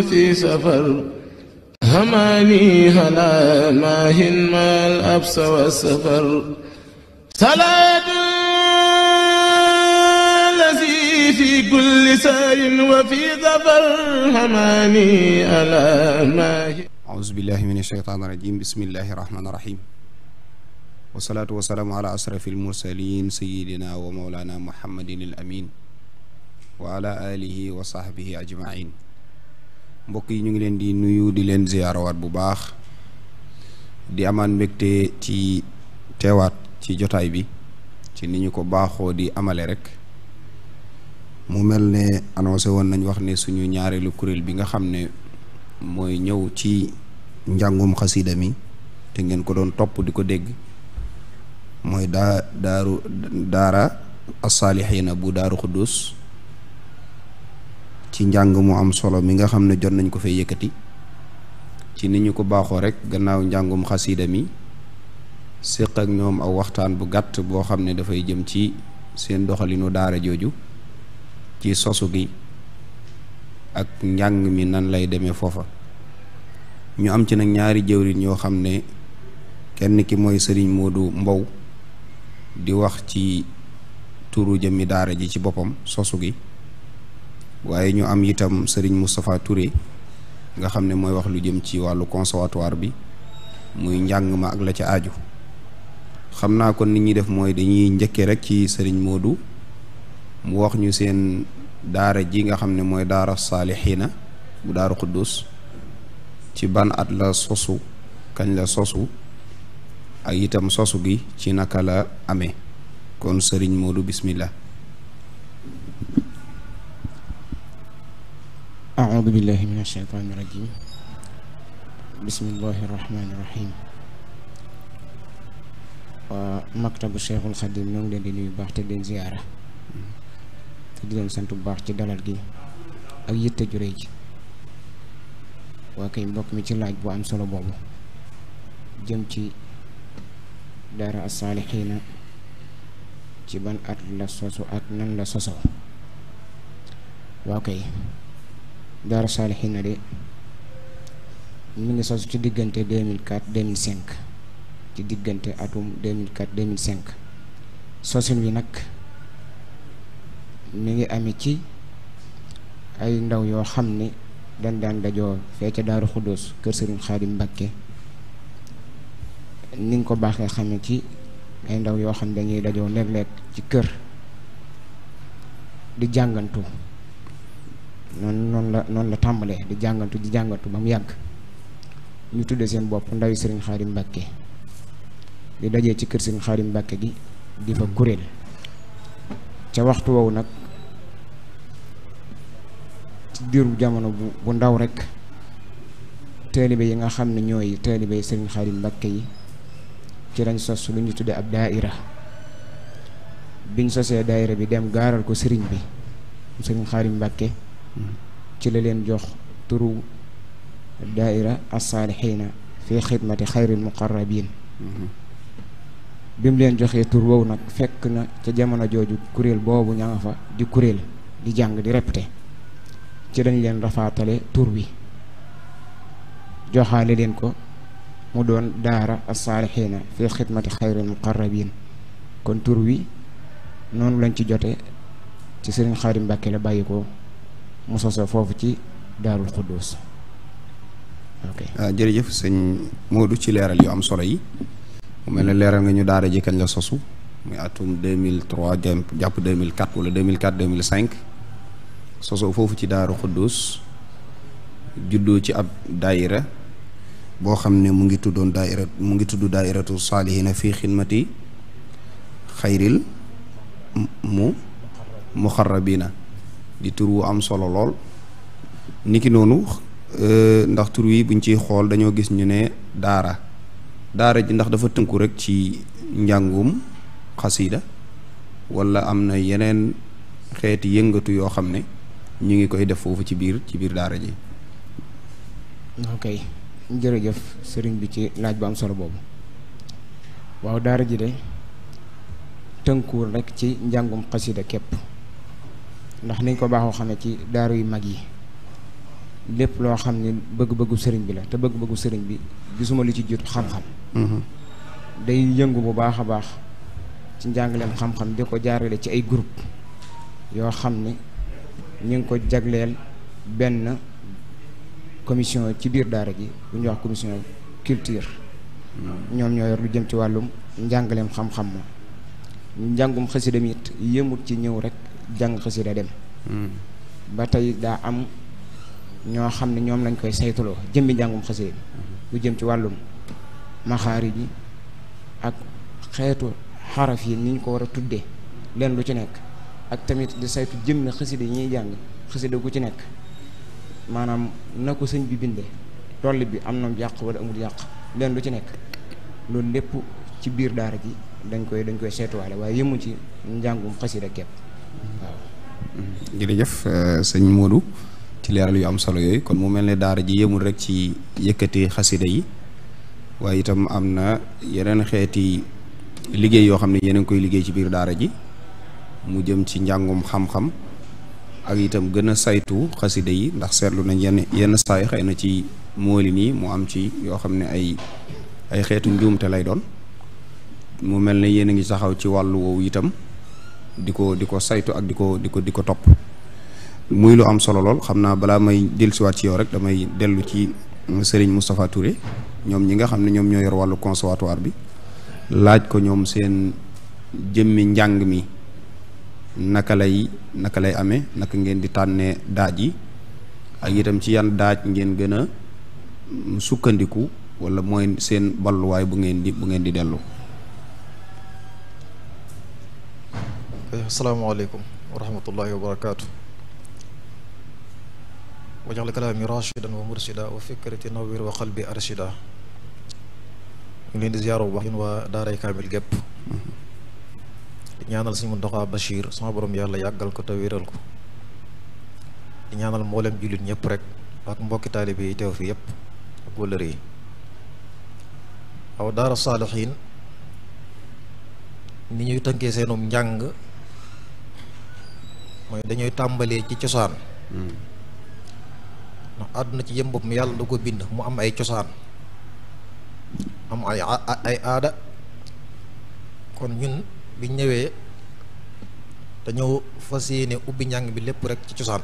في سفر هماني هلا ماهن ما الأبس والسفر صلاة الذي في كل سار وفي ظفر هماني ألا ماهن. أعوذ بالله من الشيطان الرجيم. بسم الله الرحمن الرحيم. والصلاة والسلام على أشرف المرسلين سيدنا ومولانا محمد الأمين وعلى آله وصحبه أجمعين. mbokk yi ñu ngi leen di nuyu di leen ziyaarawaat bu baax di amaan mbégte ci teewaat ci jotaay bi ci ni ñu ko baaxoo di amale rek mu mel ne annoncé woon nañ wax ne suñu ñaareelu kuréel bi nga xam ne mooy ñëw ci njàngum xasida mi te ngeen ko doon topp di ko dégg mooy daara as-saalihiina bu daaru xuddus ci njàng mu am solo mi nga xam ne jot nañ ko fay yëkkati ci ni ñu ko baaxoo rek gannaaw njàngum xasida mi séq ak ñoom aw waxtaan bu gàtt boo xam ne dafay jëm ci seen doxalinu daara jooju ci sosu gi ak njàng mi nan lay demee foofa. ñu am ci nag ñaari jëwriñ yoo xam ne kenn ki mooy sëriñ Modou Mbow di wax ci turu jëmmi daara ji ci boppam sosu gi, waaye ñu am itam sëriñ Moustapha Touré nga xam ne mooy wax lu jëm ci wàllu conservatoire bi muy njàng ma ak la ca aaju. xam naa kon nit ñi def mooy dañuy njëkkee rek ci sëriñ Modou mu wax ñu seen daara ji nga xam ne mooy daara saalihiina bu daaru xuddus ci ban at la sosu, kañ la sosu ak itam sosu gi ci naka la amee. kon sëriñ Modou bismillah. أعوذ بالله من الشيطان الرجيم بسم الله الرحمن الرحيم. مكتب الشيخ الخديم ñoo ngi leen di nuyu baax te leen ziyaara te di leen sant bu baax ci dalal gi ak yitte ju rëy ji. waa kay mbokk mi ci laaj bu am solo boobu jëm ci daara as-saalihiina ci ban at la sosu ak nan la sosoo. waa kay daara saalihiina de mi ngi sosu ci diggante 2004 2005 ci diggante atum 2004 2005. sosin wi nag mi ngi amee ci ay ndaw yoo xam ne dañ daan dajoo fee ca daaru xuddoos kër sëriñ Xaadim Mbàkke. ni nga ko baaxee xamee ci ay ndaw yoo xam dañuy dajoo léeg-léeg ci kër di jàngantu noonu la tàmbalee di jàngantu ba mu yàgg ñu tudde seen bopp ndawi sëriñ Xaadim Mbàkke di dajee ci kër sëriñ Xaadim Mbàkke gi di fa kuréel. ca waxtu woowu nag ci diiru jamono bu ndaw rek taalibe yi nga xam ne ñooy taalibe sëriñ Xaadim Mbàkke yi ci lañ sos lu ñu tudde ab daaira. biñ sosee daaira bi dem gaaral ko sëriñ bi sëriñ Xaadim Mbàkke ci la leen jox turu daaira as-saalihiina fi xidmati xayril muqarrabiin. bi mu leen joxee tur woowu nag fekk na ca jamono jooju kuréel boobu ña nga fa di kuréel di jàng di répété. ci lañ leen rafaatale tur wi joxaale leen ko mu doon daara as-saalihiina fi xidmati xayril muqarrabiin. kon tur wi noonu lañ ci jote ci sëriñ Xaadim Mbàkke la bàyyi ko mu sosoo foofu ci daarul xudduus. jërëjëf sëñ Modou ci leeral yu am solo yi. mu mel ne leeral nga ñu daara ji kañ la sosu muy atum 2003 jàpp 2004 wala 2004 2005 sosoo foofu ci daaru xuddus juddoo ci ab daayira boo xam ne mu ngi tudd daairatu saalihiina fii xidmati xayril muxarrabiina di tur wu am solo lool. niki noonu ndax tur wi buñ ciy xool dañoo gis ñu ne daara ji ndax dafa tënku rek ci njàngum xasida wala am na yeneen xeeti yëngatu yoo xam ne ñu ngi koy def foofu ci biir daara ji. ok jërëjëf sëriñ bi ci laaj bu am solo boobu. waaw daara ji de tënkuwul rek ci njàngum xasida képp ndax niñ ko baaxoo xamee ci daaru yu mag yi lépp loo xam ne bëgg-bëggu sëriñ bi la te bëgg-bëggu sëriñ bi gisuma lu ci jiitu xam-xam. day yëngu bu baax a baax ci njàngaleem xam-xam di ko jaarale ci ay groupe yoo xam ne ñu ngi ko jagleel benn commission ci biir daara ji bu ñuy wax commission culture. ñoom ñoo yor lu jëm ci wàllum njàngaleem xam-xam ma njàngum xasida mi it yëmut ci ñëw rek jàng xasida dem. ba tey daa am ñoo xam ne ñoom lañ koy saytuloo jëmmi njàngum xasida lu jëm ci wàllum maxaari ji ak xeetu xaraf yi ni ñu ko war a tuddee leen lu ci nekk ak tamit di saytu jëmmi xasida yi ñuy jàng xasida gu ci nekk maanaam na ko sëñ bi bindee toll bi am na yàq wala amul yàq leen lu ci nekk loolu lépp ci biir daara ji dañ koy seetuwaale waaye yëmu ci njàngum xasida képp waaw. jërëjëf sëñ Modou ci leeral yu am solo yooyu kon mu mel ne daara ji yëmul rek ci yëkkati xasida yi waaye itam am na yeneen xeeti liggéey yoo xam ne yéen a ngi koy liggéey ci biir daara ji mu jëm ci njàngum xam-xam ak itam gën a saytu xasida yi ndax seetlu nañ yenn saay xëy na ci mooli nii mu am ci yoo xam ne ay xeetu njuumte lay doon mu mel ne yéen a ngi taxaw ci wàllu woowu itam di ko saytu ak di ko topp muy lu am solo lool. xam naa balaa may dellusiwaat ci yow rek damay dellu ci Serigne Moustapha Touré ñoom ñi nga xam ne ñoom ñoo yor wàllu conservatoire bi laaj ko ñoom seen jëmmi njàng mi naka lay amee naka ngeen di tànnee daaj yi ak itam ci yan daaj ngeen gën a sukkandiku wala mooy seen balluwaay bu ngeen di dellu. asalaamaaleykum wa rahmatullahi wa barakaatu. waj'al kalaami rashidan wa murshida wa fikrati nawwir wa qalbi arshida. ñu leen di ziyaar bu baax yéen waa daaray kaamil gépp di ñaanal Sëñ Muntaxa Bachir sama borom yàlla yàggal ko te wéral ko di ñaanal mboolem jullit ñëpp rek ak mbokki taalibe yi teew fi yëpp ak wëllëre yi. aw daara saalixiin ni ñuy tënkee seenum njàng mooy dañuy tàmbalee ci cosaan ndax àdduna ci yëm boppam yàlla da ko bind mu am ay cosaan am ay aada kon ñun biñ ñëwee dañoo fas yéene ubbi njàng bi lépp rek ci cosaan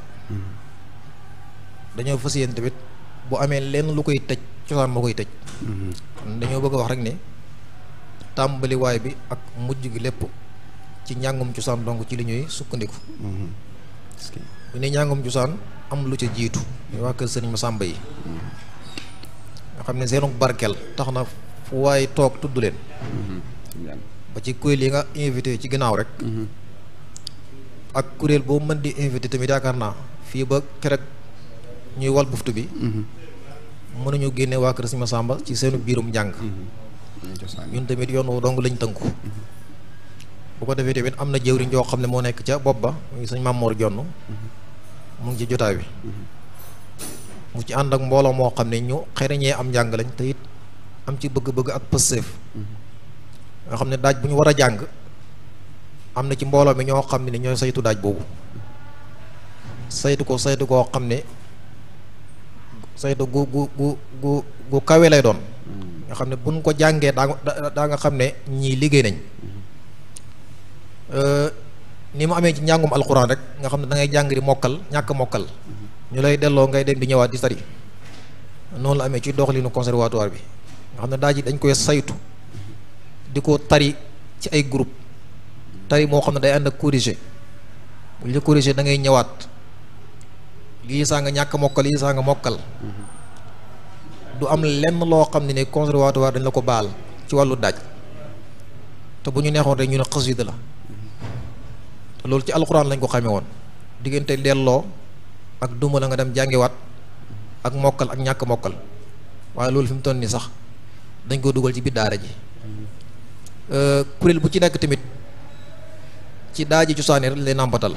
dañoo fas yéene tamit bu amee lenn lu koy tëj cosaan moo koy tëj kon dañoo bëgg a wax rek ne tàmbaliwaay bi ak mujj gi lépp ci njàngum cosaan donc ci li ñuy sukkandiku bu ne njàngum cosaan am lu ca jiitu waa kër sëriñ Masamba yi nga xam ne seenu barkeel tax na fu waay toog tudd leen ba ci kuréel yi nga invité ci ginnaaw rek ak kuréel boo mën di invité tamit yaakaar naa fii ba kerek ñuy wal buftu bi mënuñu génne waa kër sëriñ Masamba ci seenu biirum njàng ñun tamit yoon woo dong lañ tënku bu ko defee tamit am na jëwriñ joo xam ne moo nekk ca bopp ba muy sëñ Mamoor Jonn mu ngi ci jotaay bi mu ci ànd ak mbooloo moo xam ne ñu xereñee am njàng lañ te it am ci bëgg-bëgg ak pësseef nga xam ne daaj bu ñu war a jàng am na ci mbooloo mi ñoo xam ne ñooy saytu daaj boobu saytu koo xam ne saytu gu kawe lay doon nga xam ne buñ ko jàngee daa nga xam ne ñii liggéey nañ ni mu amee ci njàngum alxuraan rek nga xam ne da ngay jàng di mokkal ñàkk mokkal ñu lay delloo ngay dem di ñëwaat di tari noonu la amee ci doxalinu conservatoire bi nga xam ne daaj yi dañ koy saytu di ko tari ci ay groupe tari moo xam ne day ànd ak corrigé bu ñu corrigé da ngay ñëwaat lii saa nga ñàkk mokkal lii saa nga mokkal du am lenn loo xam ne conservatoire dañ la ko baal ci wàllu daaj te bu ñu neexoon rek ñu ne xasida la te loolu ci alxuraan lañ ko xamee woon diggante delloo ak duma la nga dem jàngiwaat ak mokkal ak ñàkk mokkal waaye loolu fi mu toll nii sax dañ ko dugal ci biir daara ji kuréel bu ci nekk tamit ci daaji cosaani rek lay nàmpatal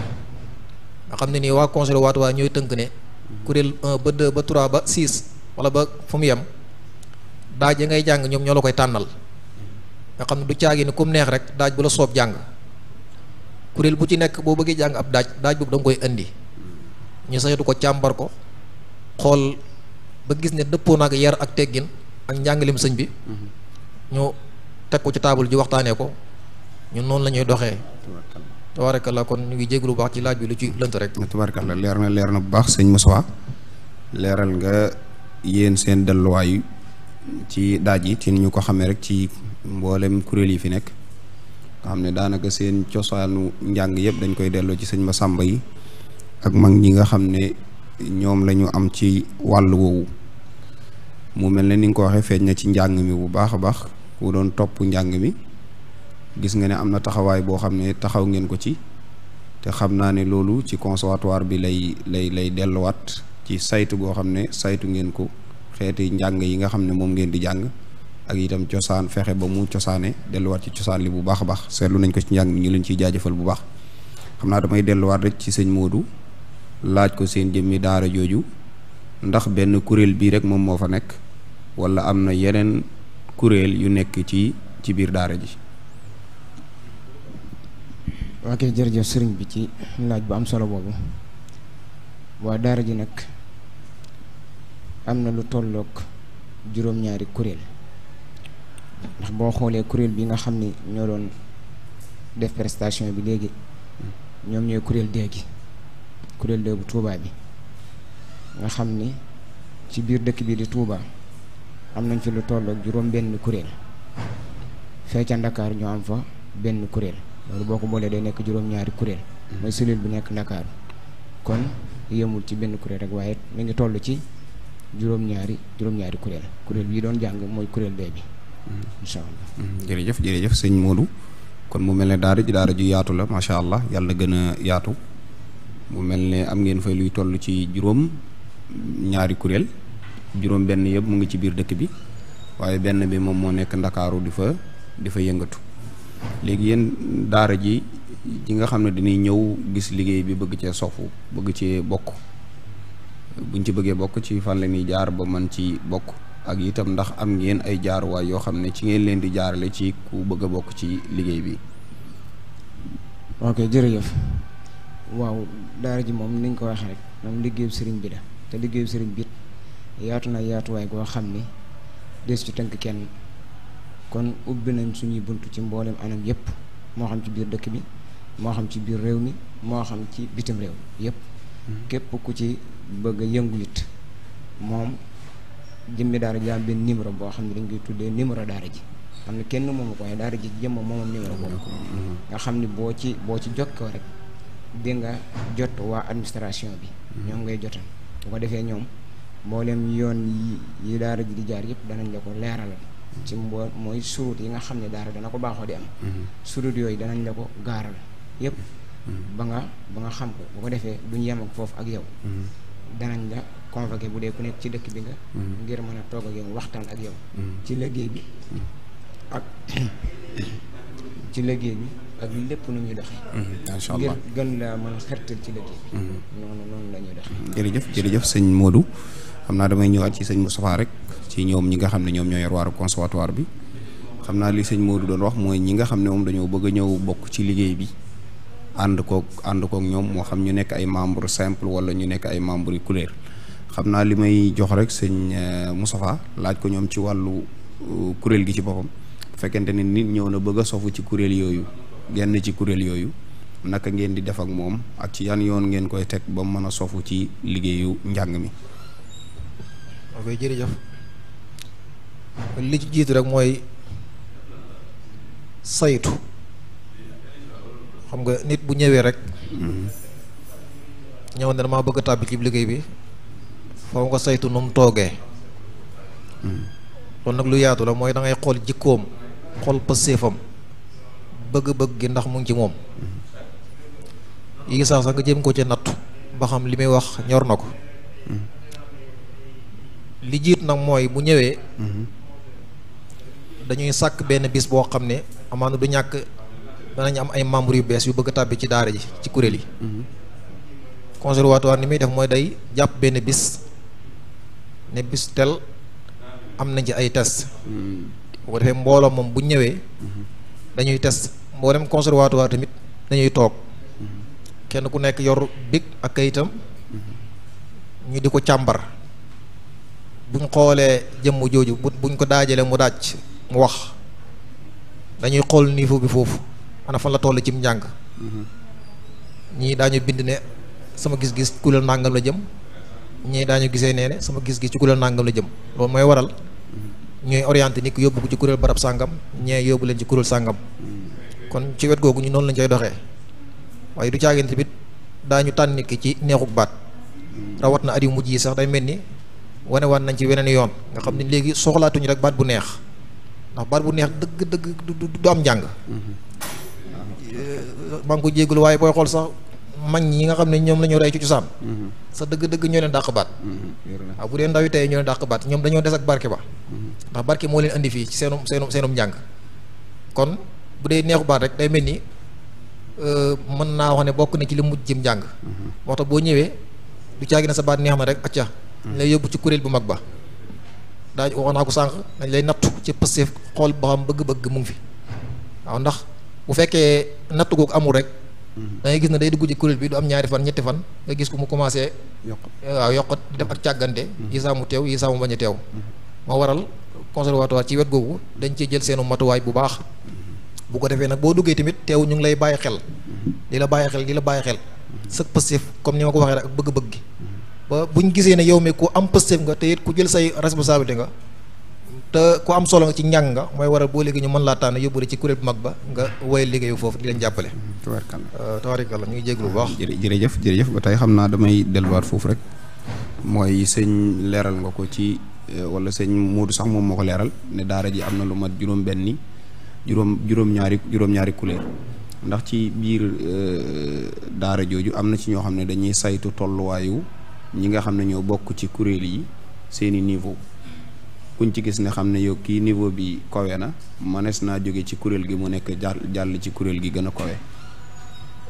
nga xam ne nii waa conservatoire ñooy tënk ne kuréel 1 ba 2 ba 3 ba 6 wala ba fu mu yem daaj ya ngay jàng ñoom ñoo la koy tànnal nga xam ne du caagi ni comme neex rek daaj bu la soob jàng kuréel bu ci nekk boo bëggee jàng ab daaj boobu da nga koy indi ñu saytu ko càmbar ko xool ba gis ne dëppoo na ak yar ak teggin ak njàngalim sëñ bi ñu teg ko ci taabal ji waxtaanee ko ñun noonu la ñuy doxee. tabarakallah kon ñu ngi jéglu bu baax ci laaj bi lu ci lënt rek. tabarakallah leer na bu baax sëñ Moussa leeral nga yéen seen delluwaay ci daaj yi ci ni ñu ko xamee rek ci mboolem kuréel yi fi nekk nga xam ne daanaka seen cosaanu njàng yëpp dañ koy delloo ci sëñ Massamba yi ak mag ñi nga xam ne ñoom la ñu am ci wàll woowu mu mel ne ni nga ko waxee feeñ na ci njàng mi bu baax a baax ku doon topp njàng mi gis nga ne am na taxawaay boo xam ne taxaw ngeen ko ci te xam naa ne loolu ci conservatoire bi lay delluwaat ci saytu goo xam ne saytu ngeen ko xeeti njàng yi nga xam ne moom ngeen di jàng ak itam cosaan fexe ba mu cosaane delluwaat ci cosaan li bu baax a baax seetlu nañ ko ci njàng mi ñu leen ciy jaajëfal bu baax xam naa damay delluwaat rek ci sëñ Modou laaj ko seen jëmmi daara jooju ndax benn kuréel bii rek moom moo fa nekk wala am na yeneen kuréel yu nekk ci biir daara ji. ok jërëjëf sëriñ bi ci laaj bu am solo boobu waa daara ji nag am na lu tolloog juróom-ñaari kuréel ndax boo xoolee kuréel bi nga xam ni ñoo doon def prestation bi léegi ñoom ñooy kuréel déegi kuréel déegu Touba bi nga xam ni ci biir dëkk bi di Touba am nañ fi lu tolloog juróom benn kuréel fee ca Ndakaar ñoo am fa benn kuréel loolu boo ko boolee day nekk juróom-ñaari kuréel mooy cellule bu nekk Ndakaaru kon yemul ci benn kuréel rek waaye mi ngi toll ci juróom-ñaari kuréel bii doon jàng mooy kuréel bee bi incha allah. jërëjëf sëñ Modou kon mu mel ne daara ju yaatu la macha allah yàlla gën a yaatu mu mel ne am ngeen fay luy toll ci juróom-ñaari kuréel juróom benn yëpp mu ngi ci biir dëkk bi waaye benn bi moom moo nekk Ndakaaru di fa yëngatu. léegi yéen daara ji nga xam ne dañuy ñëw gis liggéey bi bëgg cee sofu bëgg cee bokk buñ ci bëggee bokk ci fan la ñuy jaar ba mën ci bokk ak itam ndax am ngeen ay jaaruwaay yoo xam ne ci ngeen leen di jaarale ci ku bëgg a bokk ci liggéey bi. ok jërëjëf waaw daara ji moom ni nga ko waxee rek moom liggéeyu sëriñ bi la te liggéeyu sëriñ bi yaatu na yaatuwaay goo xam ni des ci tënk kenn. kon ubbi nañ suñuy bunt ci mboolem anam yépp moo xam ci biir dëkk bi moo xam ci biir réew mi moo xam ci bitim réew yépp képp ku ci bëgg a yëngu it moom jëmmi daara ji am benn numéro boo xam ne dañ koy tuddee numéro daara ji xam ne kenn moomu ko waaye daara ji jëmma moomam numéro boobu nga xam ni boo ci jokkoo rek di nga jot waa administration bi ñoom ngay jotal bu ko defee ñoom mboolem yoon yi daara ji di jaar yépp danañ la ko leeralal ci mooy surut yi nga xam ne daara dana ko baaxoo di am surut yooyu danañ la ko gaaral yépp ba nga xam ko bu ko defee duñ yem ak foofu ak yow danañ la convoqué bu dee ku nekk ci dëkk bi nga ngir mën a toog ak yow waxtaan ak yow ci liggéey bi ak lépp nu ñuy doxee insha allah ngir gën la mën a xertal ci liggéey bi noonu la ñuy doxee jërëjëf sëñ Modou xam naa damay ñëwaat ci sëñ Moustapha rek ci ñoom ñi nga xam ne ñoom ñoo yor waaru conservatoire bi xam naa li sëñ Modou doon wax mooy ñi nga xam ne moom dañoo bëgg a ñëw bokk ci liggéey bi ànd kook ñoom moo xam ñu nekk ay membre simple wala ñu nekk ay membre yu couleur xam naa li may jox rek sëñ Moustapha laaj ko ñoom ci wàllu kuréel gi ci boppam bu fekkente ne nit ñëw na bëgg a sofu ci kuréel yooyu genn ci kuréel yooyu naka ngeen di def ak moom ak ci yan yoon ngeen koy teg ba mën a sofu ci liggéeyu njàng mi. ok jërëjëf li ci jiitu rek mooy saytu xam nga nit bu ñëwee rek ñëw ne dama bëgg a tàbbi ci liggéey bi foofu nga saytu nu mu toogee loolu nag lu yaatu la mooy da ngay xool jikkoom xool pëseefam bëgg-bëgg gi ndax mu ngi ci moom yi sax nga jéem ko ci nattu ba xam li muy wax ñor na ko li jiit nag mooy bu ñëwee dañuy sàkk benn bis boo xam ne amaana du ñàkk danañ am ay membres yu bees yu bëgg a tàbbi ci daara ji ci kuréel yi conservatoire ni muy def mooy day jàpp benn bis ne bis tel am nañ ci ay test bu ko defee mbooloo moom bu ñëwee dañuy test mboolem conservatoire tamit dañuy toog kenn ku nekk yor big ak kayitam ñu di ko càmbar buñ xoolee jëmm jooju buñ ko daajalee mu daaj mu wax dañuy xool niveau bi foofu ana fan la toll cim njàng. ñii daañu bind ne sama gis-gis kuréel nàngam la jëm ñii daañu gisee nee ne sama gis-gis ci kuréel nàngam la jëm loolu mooy waral ñooy orienté nit ki yóbbu ko ci kuréel barab sàngam ñee yóbbu leen ci kuréel sàngam kon ci wet googu ñu noonu lañ cay doxee waaye du caagin tamit daañu tànn nit ki ci neexuk baat rawat na at yu mujj yi sax day mel ni wanewaat nañ ci weneen yoon nga xam ne léegi soxlaatuñu rek baat bu neex ndax baat bu neex dëgg du am njàng maa ngi ko jégalu waaye booy xool sax mag ñi nga xam ne ñoom la ñu rey ci cosaan sa dëgg-dëgg ñoo leen dàq baat waaw bu dee ndaw yi tey ñoo leen dàq baat ñoom dañoo des ak barke ba ndax barke moo leen andi fii ci seenum njàng kon bu dee neexu baat rek day mel ni mën naa wax ne bokk na ci li mujj jëm njàng moo tax boo ñëwee du caagi na sa baat neex na rek acca dañ lay yóbbu ci kuréel bu mag ba daa wax naa ko sànq dañ lay nattu ci pësteef xool boo xam bëgg-bëgg mu ngi fi waaw ndax bu fekkee nattu googu amul rek da ngay gis ne day dugg ci kuréel bi du am ñaari fan ñetti fan nga gis ko mu commencé waaw yokkat di def ak càggante yi saa mu teew yi saa mu bañ a teew moo waral conservatoire ci wet googu dañ ciy jël seenu matuwaay bu baax bu ko defee nag boo duggee tamit teew ñu ngi lay bàyyi xel di la bàyyi xel sëg pësteef comme ni ma ko waxee rek ak bëgg-bëgg gi ba buñ gisee ne yow mi ku am pësteef nga te it ku jël say responsabilité nga te ku am solo nga ci njàng nga mooy waral boo léegi ñu mën laa tànn yóbbu ci kuréel bu mag ba nga woyal liggéeyu foofu di leen jàppale tabaarkalla ñu ngi jéglu bu baax jërëjëf ba tey xam naa damay delluwaat foofu rek mooy sëñ leeral nga ko ci wala sëñ Moodu sax moom moo ko leeral ne daara ji am na lu mat juróom-ñaari kuréel ndax ci biir daara jooju am na ci ñoo xam ne dañuy saytu tolluwaayu ñi nga xam ne ñoo bokk ci kuréel yi seeni niveau kuñ ci gis ne xam ne yow kii niveau bi kawe na mënees naa jóge ci kuréel gi mu nekk jàll ci kuréel gi gën a kawe.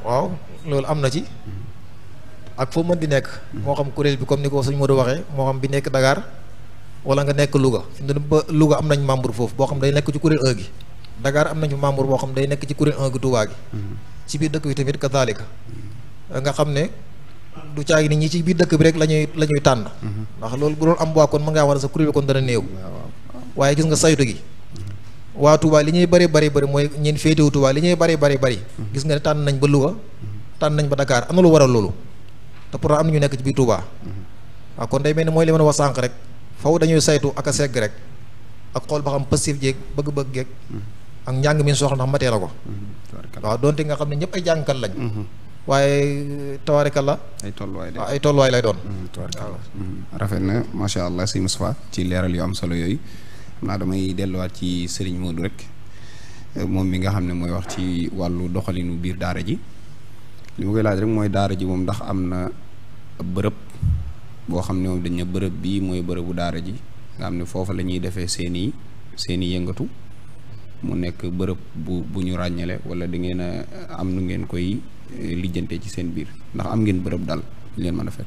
waaw loolu am na ci ak foo mën di nekk moo xam kuréel bi comme ni ko sëñ Modou waxee moo xam bi nekk Dakar wala nga nekk Louga fi mu ne ba Louga am nañ membre foofu boo xam day nekk ci kuréel 1 gi Dakar am nañ membre boo xam day nekk ci kuréel 1 gi Touba gi ci biir dëkk bi tamit kazaalika nga xam ne du caagi ni ñi ci biir dëkk bi rek la ñuy tànn ndax loolu bu doon am waa kon mën ngaa war a sa kuréel bi kon dana néew waaye gis nga saytu gi waa Touba li ñuy bëri mooy ñeen féetewu Touba li ñuy bëri gis nga ne tànn nañ ba Louga tànn nañ ba Dakar am na lu waral loolu te pourtant am na ñu nekk ci biir Touba waaw kon day mel ni mooy li ma wax sànq rek faw dañuy saytu ak a segg rek ak xool ba xam passif jeeg bëgg-bëgg geeg ak njàng mi soxla ndax matee la ko waaw donte nga xam ne ñëpp ay jàngkat lañ waaye tabaarkalla ay tolluwaay lay doon rafet na macha allah sëñ Moustapha ci leeral yu am solo yooyu xam naa damay delluwaat ci Serigne Modou rek moom mi nga xam ne mooy wax ci wàllu doxalinu biir daara ji li ma koy laaj rek mooy daara ji moom ndax am na bërëb boo xam ne moom dañ ne bërëb bii mooy bërëbu daara ji nga xam ne foofa la ñuy defee seeni yëngatu mu nekk bërëb bu ñu ràññale wala da ngeen a am nu ngeen koy lijjante ci seen biir ndax am ngeen bërëb daal leen mën a fekk.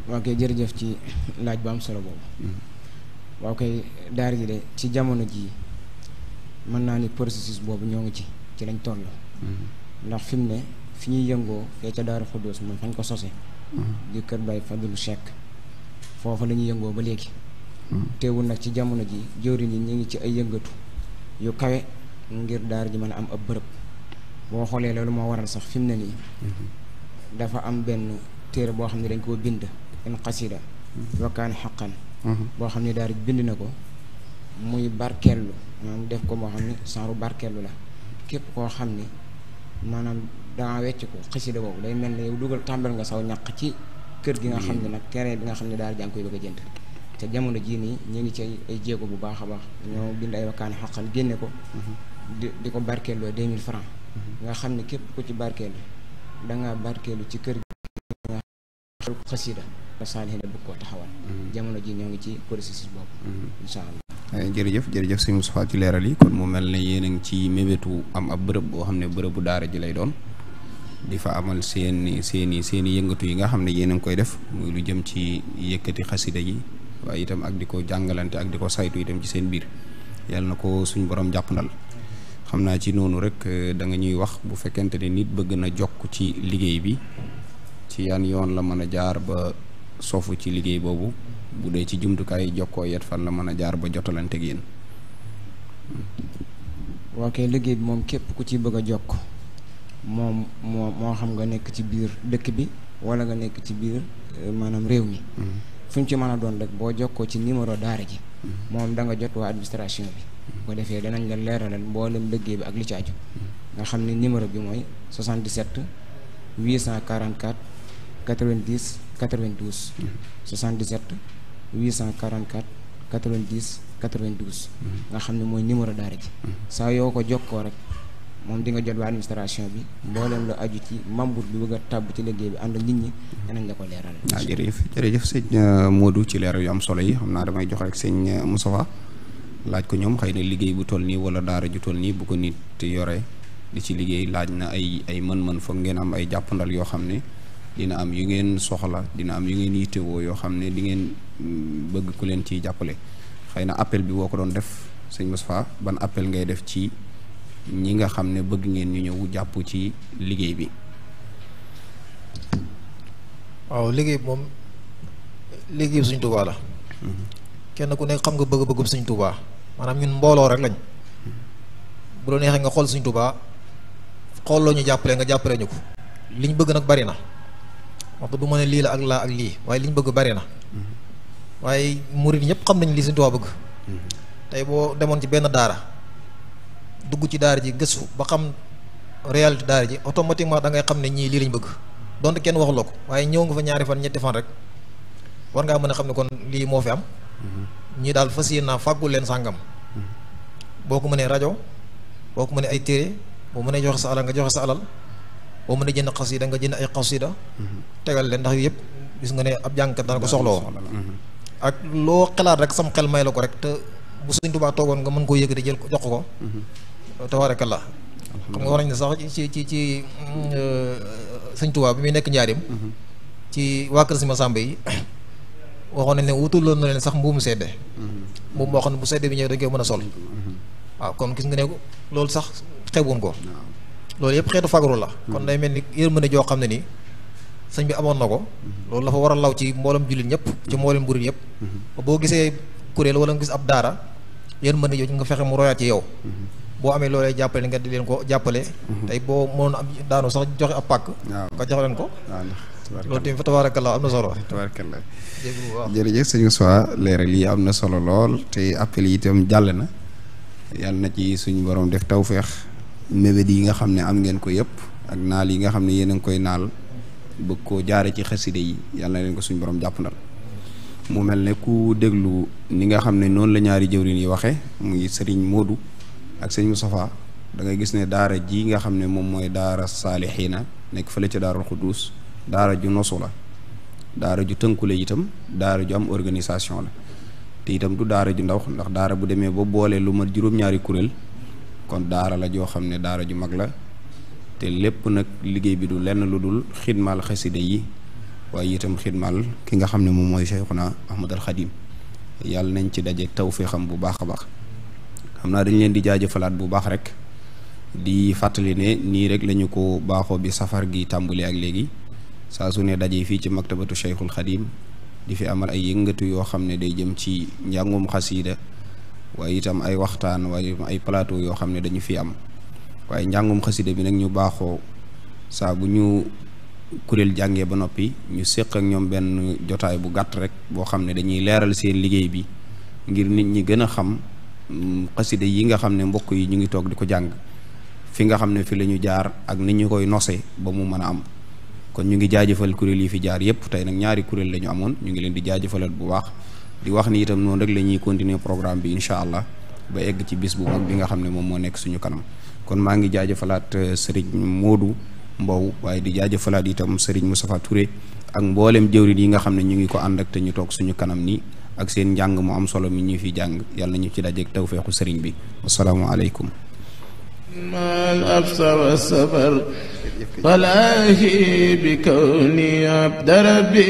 waaw kay jërëjëf ci laaj bu am solo boobu. waaw kay daara ji de ci jamono jii mën naa ni processus boobu ñoo ngi ci lañ toll. ndax fi mu ne fi ñuy yëngoo fee ca Daaru Xuddoos mooy fañ ko sose di kër Baye Fadlu Cheikh foofu la ñuy yëngoo ba léegi. teewul nag ci jamono ji jëwriñ yi ñu ngi ci ay yëngatu yu kawe ngir daara ji mën a am ab bërëb. boo xoolee loolu moo waral sax fi mu ne nii dafa am benn téere boo xam ne dañ koo bind en xasida wakkaani xaqan boo xam ne daal bind na ko muy barkeellu maanaam def ko moo xam ne saaru barkeellu la képp koo xam ne maanaam danga wecc ko xasida boobu day mel ne yow dugal tàmbal nga saw ñaq ci kër gi nga xam ne nag terrain bi nga xam ne daal jàng koy bëgg a jënd te jamono jii nii ñu ngi ci ay jéego bu baax a baax ñoo bind ay wakkaani xaqan génne ko di ko barkeelloo 2000 francs nga xam ne képp ku ci barkeelu dangaa barkeelu ci kër gi nga xam xasida la saalihin la bëgg koo taxawal jamono ji ñoo ngi ci processus boobu insha allah jërëjëf sëñ Moustapha ci leeral yi kon mu mel ne yéen a ngi ci mébétu am ab bërëb boo xam ne bërëbu daara ji lay doon di fa amal seeni yëngatu yi nga xam ne yéen a ngi koy def muy lu jëm ci yëkkati xasida yi waaye itam ak di ko jàngalante ak di ko saytu itam ci seen biir yàlla na ko suñ borom jàppandal xam naa ci noonu rek da nga ñuy wax bu fekkente ne nit bëgg na jokk ci liggéey bi ci yan yoon la mën a jaar ba sofu ci liggéey boobu bu dee ci jumtukaay jokkoo yet fan la mën a jaar ba jotalante ak yéen. waa kay liggéey bi moom képp ku ci bëgg a jokk moom moo xam nga nekk ci biir dëkk bi wala nga nekk ci biir maanaam réew mi fu ñu ci mën a doon rek boo jokkoo ci numéro daara ji moom da nga jot waa administration bi bu defee danañ la leeralal mboolem liggéey bi ak li ci aju nga xam ne numéro bi mooy 77 844 90 92 77 844 90 92 nga xam ne mooy numéro daara ji saa yoo ko jokkoo rek moom di nga jot waa administration bi mboolem la aju ci membre bi bëgg a tàbb ci liggéey bi ànd ak nit ñi danañ la ko leeral. jërëjëf sëñ Modou ci leeral yu am solo yi xam naa damay jox rek sëñ Moustapha laaj ko ñoom xëy na liggéey bu toll nii wala daara ju toll nii bu ko nit yore di ci liggéey laaj na ay mën-mën foog ngeen am ay jàppandal yoo xam ne dina am yu ngeen soxla dina am yu ngeen yittewoo yoo xam ne di ngeen bëgg ku leen ciy jàppale xëy na appel bi boo ko doon def sëñ Moustapha ban appel ngay def ci ñi nga xam ne bëgg ngeen ñu ñëw jàpp ci liggéey bi. waaw liggéey bi moom liggéey bi Sëñ Tuubaa la. kenn ku nekk xam nga bëgg-bëggum Sëñ Tuubaa maanaam ñun mbooloo rek lañ. bu la neexee nga xool Sëñ Tuubaa xool loo ñu jàppale nga jàppale ñu ko. liñ bëgg nag bari na wax du ma ne lii la ak laa ak lii waaye liñ bëgg bari na. waaye murid ñëpp xam nañ li Sëñ Tuubaa bëgg. tey boo demoon ci benn daara. dugg ci daara ji gëstu ba xam réalité daara ji automatiquement da ngay xam ne ñii lii lañ bëgg donte kenn waxuloo ko waaye ñëw nga fa ñaari fan ñetti fan rek war ngaa mën a xam ne kon lii moo fi am ñii daal fas yéene naa fàggul leen sàngam boo ko mënee rajo boo ko mënee ay téere boo mënee joxe sa alal nga joxe sa alal boo mënee jënd xasida nga jënd ay xasida tegal leen ndax yëpp gis nga ne ab jàngkat dana ko soxlawoo ak loo xalaat rek sam xel may la ko rek te bu Sëñ Tuubaa toogoon nga mën koo yëkkati jël ko jox ko tabaarakallaa xam nga war nañ ne sax ci Sëñ Tuubaa bi muy nekk njaarim ci waa kër Si Masamba yi waxoon nañ ne wutuloon na leen sax mbuumu sedde mbuum moo xam ne bu sedde bi ñëw dañ koy mën a sol waaw kon gis nga ne loolu sax xebuñ ko loolu yëpp xeetu fagaru la kon day mel ni yërmande joo xam ne nii sëñ bi amoon na ko loolu dafa war a law ci mboolem jullit ñëpp ci mboolem murit yëpp boo gisee kuréel wala nga gis ab daara yërmande jooju nga fexe mu royaat ci yow boo amee loolee jàppale nga di leen ko jàppale tey boo mënoon am daanu sax joxe ab pàkk nga jox leen ko loolu tamit fa tabaarakallaa am na solo tabaarakallaa jërëjëf sëñ Moussa leeral yi am na solo lool te appel yi itam jàll na yàlla na ci suñu borom def tawféex mébét yi nga xam ne am ngeen ko yëpp ak naal yi nga xam ne yéen a ngi koy naal bëgg koo jaare ci xaside yi yàlla na leen ko suñu borom jàppandal mu mel ne ku déglu ni nga xam ne noonu la ñaari jëwriñ yi waxe muy sëriñ Modou ak sëriñ Moustapha da ngay gis ne daara ji nga xam ne moom mooy daara saalixiina nekk fële ca daarul Xuddus daara ju nosu la daara ju tënkule itam daara ju am organisation la te itam du daara ju ndaw ndax daara bu demee ba boole lu mat juróom-ñaari kuréel kon daara la joo xam ne daara ju mag la te lépp nag liggéey bi du lenn lu dul xidmaal xaside yi waaye itam xidmaal ki nga xam ne moom mooy Cheikhuna Ahmadul Xadim yàlla nañ ci daje tawfeexam bu baax a baax xam naa dañ leen di jaajëfalaat bu baax rek di fàttali ne nii rek lañu ko baaxoo bi safar gi tàmbali ak léegi saa su ne daje fii ci maktabatu Cheikhul Xadim di fi amal ay yëngatu yoo xam ne day jëm ci njàngum xasiida waaye itam ay waxtaan waaye ay plateau yoo xam ne dañu fi am waaye njàngum xasiida bi nag ñu baaxoo saa bu ñu kuréel jàngee ba noppi ñu séq ak ñoom benn jotaay bu gàtt rek boo xam ne dañuy leeral seen liggéey bi ngir nit ñi gën a xam xasida yi nga xam ne mbokk yi ñu ngi toog di ko jàng fi nga xam ne fi la ñu jaar ak ni ñu koy nose ba mu mën a am kon ñu ngi jaajëfal kuréel yi fi jaar yépp tey nag ñaari kuréel la ñu amoon ñu ngi leen di jaajëfalal bu baax di wax ni itam noonu rek la ñuy continuer programme bi incha allah ba egg ci bis bu mag bi nga xam ne moom moo nekk suñu kanam kon maa ngi jaajëfalaat sëriñ Modou Mbow waaye di jaajëfalaat itam sëriñ Moustapha Touré ak mboolem jëwriñ yi nga xam ne ñu ngi ko ànd ak te ñu toog suñu kanam nii ak seen njàng mu am solo mi ñu fi jàng yàlla ñu ci dajeek tawfeexu sëriñ bi wasalaamu aleykum mal absar wa safar falaahi bi kawni abda rabbi